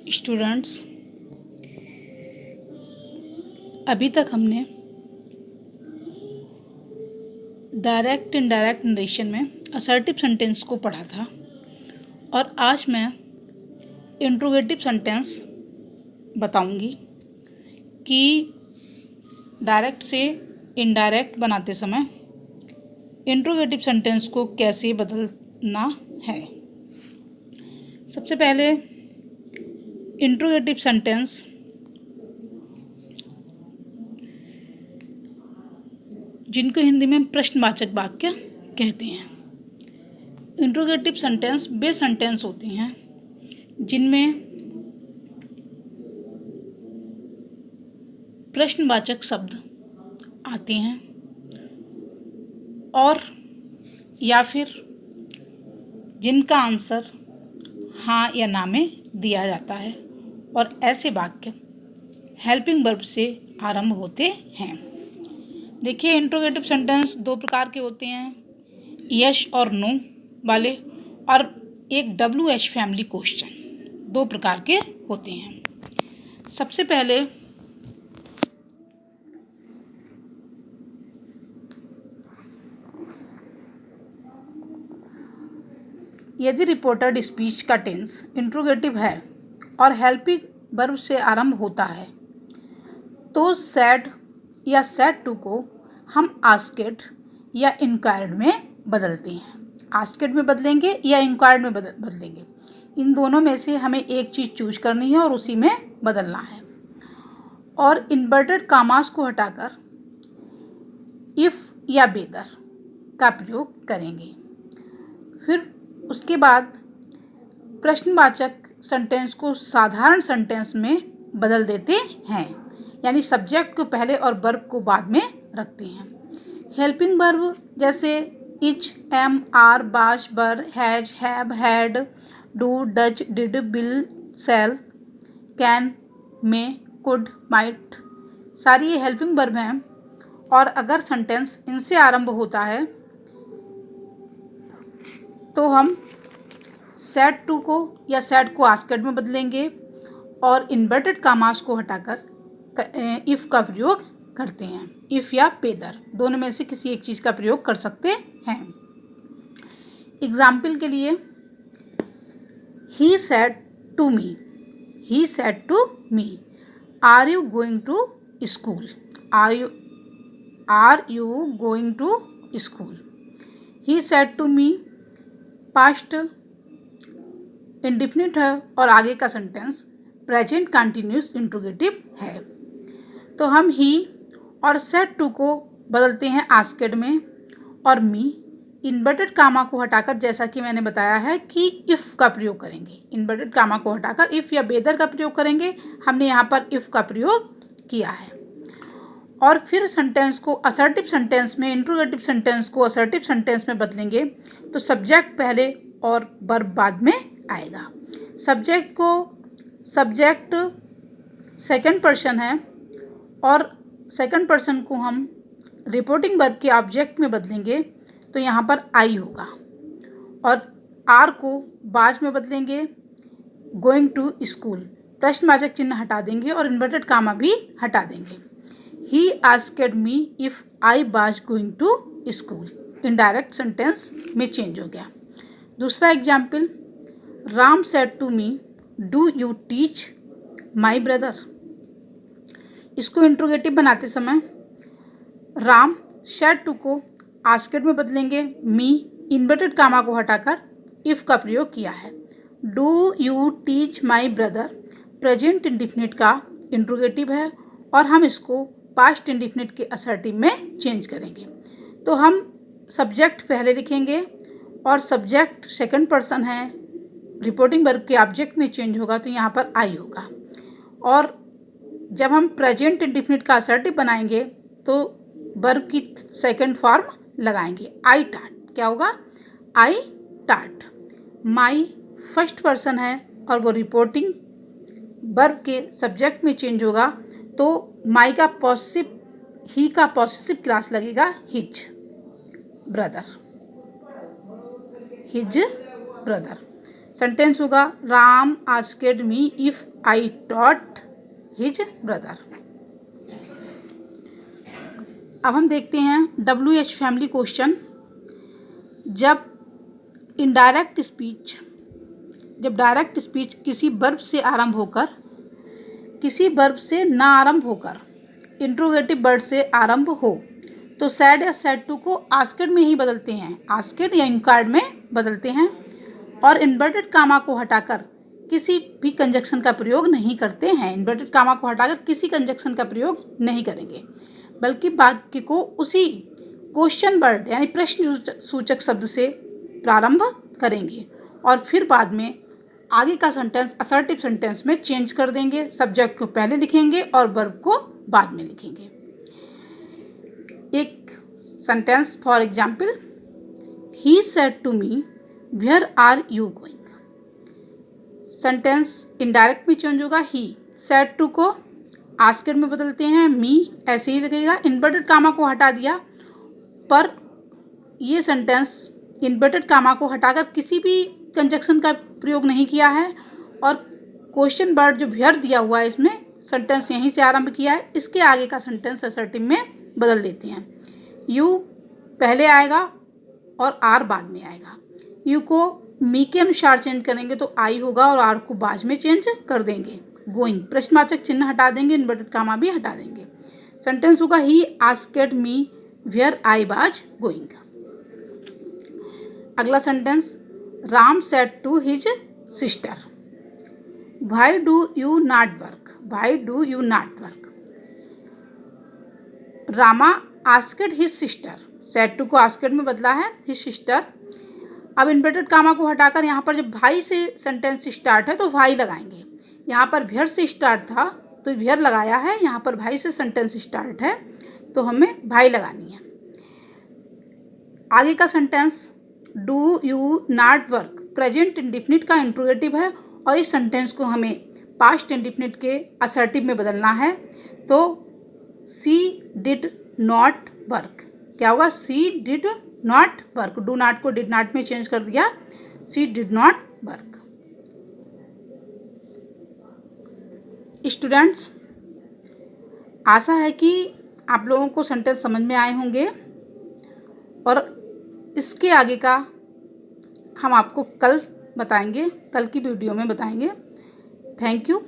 Students, अभी तक हमने डायरेक्ट इनडायरेक्ट नरेशन में असर्टिव सेंटेंस को पढ़ा था और आज मैं इंट्रोगेटिव सेंटेंस बताऊंगी कि डायरेक्ट से इनडायरेक्ट बनाते समय इंट्रोगेटिव सेंटेंस को कैसे बदलना है। सबसे पहले इंट्रोगेटिव सेंटेंस जिनको हिंदी में प्रश्नवाचक वाक्य कहते हैं। इंट्रोगेटिव सेंटेंस वे सेंटेंस होते हैं जिनमें प्रश्नवाचक शब्द आते हैं और या फिर जिनका आंसर हाँ या ना में दिया जाता है और ऐसे वाक्य हेल्पिंग वर्ब से आरंभ होते हैं। देखिए, इंट्रोगेटिव सेंटेंस दो प्रकार के होते हैं, यस और नो वाले, और एक WH फैमिली क्वेश्चन। दो प्रकार के होते हैं। सबसे पहले यदि रिपोर्टेड स्पीच का टेंस इंट्रोगेटिव है और हेल्पिंग वर्ब से आरंभ होता है तो सैड या सैड टू को हम आस्क्ड या इंक्वायर्ड में बदलते हैं। आस्क्ड में बदलेंगे या इंक्वायर्ड में बदलेंगे, इन दोनों में से हमें एक चीज़ चूज करनी है और उसी में बदलना है। और इन्वर्टेड कामास को हटाकर इफ़ या बेदर का प्रयोग करेंगे। फिर उसके बाद प्रश्नवाचक सेंटेंस को साधारण सेंटेंस में बदल देते हैं, यानी सब्जेक्ट को पहले और वर्ब को बाद में रखते हैं। हेल्पिंग वर्ब जैसे is, am, are, was, were, has, have, had, do, does, did, will, shall, can, may, could, might, सारी ये हेल्पिंग वर्ब हैं। और अगर सेंटेंस इनसे आरंभ होता है तो हम सैड टू को या सैड को आस्क्ड में बदलेंगे और इन्वर्टेड कामास को हटाकर इफ़ का प्रयोग करते हैं। इफ़ या बेदर दोनों में से किसी एक चीज़ का प्रयोग कर सकते हैं। एग्जाम्पल के लिए, he said to me, he said to me, are you going to school, are you going to school. He said to me past indefinite है और आगे का सेंटेंस प्रेजेंट कंटिन्यूस इंट्रोगेटिव है। तो हम ही और सेड टू को बदलते हैं आस्क्ड में और मी इन्वर्टेड कामा को हटाकर, जैसा कि मैंने बताया है कि इफ़ का प्रयोग करेंगे। इन्वर्टेड कामा को हटाकर इफ़ या बेदर का प्रयोग करेंगे। हमने यहाँ पर इफ़ का प्रयोग किया है। और फिर सेंटेंस को असर्टिव सेंटेंस में, इंट्रोगेटिव सेंटेंस को असर्टिव सेंटेंस में बदलेंगे तो सब्जेक्ट पहले और वर्ब बाद में आएगा। सब्जेक्ट सेकंड पर्सन है और सेकंड पर्सन को हम रिपोर्टिंग वर्ब के ऑब्जेक्ट में बदलेंगे तो यहाँ पर आई होगा और आर को बाज में बदलेंगे, गोइंग टू स्कूल, प्रश्नवाचक चिन्ह हटा देंगे और इन्वर्टेड कामा भी हटा देंगे। He asked me if I was going to school, indirect sentence में चेंज हो गया। दूसरा example, Ram said to me do you teach my brother. इसको इंट्रोगेटिव बनाते समय राम सेड टू को आस्क्ड में बदलेंगे, मी इन्वर्टेड कामा को हटाकर इफ़ का प्रयोग किया है। Do you teach my brother present indefinite का इंट्रोगेटिव है और हम इसको पास्ट इंडिफिनिट के असर्टिव में चेंज करेंगे। तो हम सब्जेक्ट पहले लिखेंगे और सब्जेक्ट सेकंड पर्सन है, रिपोर्टिंग वर्ब के ऑब्जेक्ट में चेंज होगा तो यहाँ पर आई होगा। और जब हम प्रेजेंट इंडिफिनिट का असर्टिव बनाएंगे तो वर्ब की सेकंड फॉर्म लगाएंगे, आई टाट। क्या होगा? आई टाट। माई फर्स्ट पर्सन है और वो रिपोर्टिंग वर्ब के सब्जेक्ट में चेंज होगा तो माई का पॉसेसिव, ही का पॉसेसिव क्लास लगेगा his brother, his brother. Sentence होगा Ram asked me if I taught his brother. अब हम देखते हैं WH फैमिली क्वेश्चन। जब डायरेक्ट स्पीच किसी वर्ब से ना आरंभ होकर इंट्रोगेटिव वर्ड से आरंभ हो तो सैड या सैड टू को आस्क्ड में ही बदलते हैं, आस्क्ड या इंक्वायर्ड में बदलते हैं, और इन्वर्टेड कामा को हटाकर किसी भी कंजक्शन का प्रयोग नहीं करते हैं। इन्वर्टेड कामा को हटाकर किसी कंजक्शन का प्रयोग नहीं करेंगे, बल्कि वाक्य को उसी क्वेश्चन वर्ड यानी प्रश्न सूचक शब्द से प्रारंभ करेंगे और फिर बाद में आगे का सेंटेंस असर्टिव सेंटेंस में चेंज कर देंगे। सब्जेक्ट को पहले लिखेंगे और वर्ब को बाद में लिखेंगे। एक sentence for example, he said to me where are you going. Sentence indirect में चेंज होगा, ही सेड टू को आस्क्ड में बदलते हैं, मी ऐसे ही लगेगा। इन्वर्टेड कामा को हटा दिया, पर ये सेंटेंस इन्वर्टेड कामा को हटाकर किसी भी कंजक्शन का प्रयोग नहीं किया है और क्वेश्चन वर्ड जो वेयर दिया हुआ है इसमें सेंटेंस यहीं से आरंभ किया है। इसके आगे का सेंटेंस असर्टिव में बदल देते हैं। यू पहले आएगा और आर बाद में आएगा। यू को मी के अनुसार चेंज करेंगे तो आई होगा और आर को बाद में चेंज कर देंगे। गोइंग प्रश्नवाचक चिन्ह हटा देंगे, इन्वर्टेड कामा भी हटा देंगे। सेंटेंस होगा he asked me where I was going. अगला sentence, Ram said to his sister why do you not work. Why do you not work. Rama asked his sister, said to को आस्क्ड में बदला है, his sister. अब inverted comma को हटाकर यहाँ पर जब भाई से सेंटेंस स्टार्ट है तो भाई लगाएंगे। यहाँ पर वेयर से स्टार्ट था तो वेयर लगाया है, यहाँ पर भाई से सेंटेंस स्टार्ट है तो हमें भाई लगानी है। आगे का sentence do you not work present indefinite का इंट्रोगेटिव है और इस सेंटेंस को हमें पास्ट इंडिफिनिट के असर्टिव में बदलना है। तो सी डिड नॉट वर्क क्या होगा, she did not work. Do not को डिड नॉट में चेंज कर दिया, she did not work. Students, आशा है कि आप लोगों को सेंटेंस समझ में आए होंगे और इसके आगे का हम आपको कल बताएंगे, कल की वीडियो में बताएंगे। Thank you.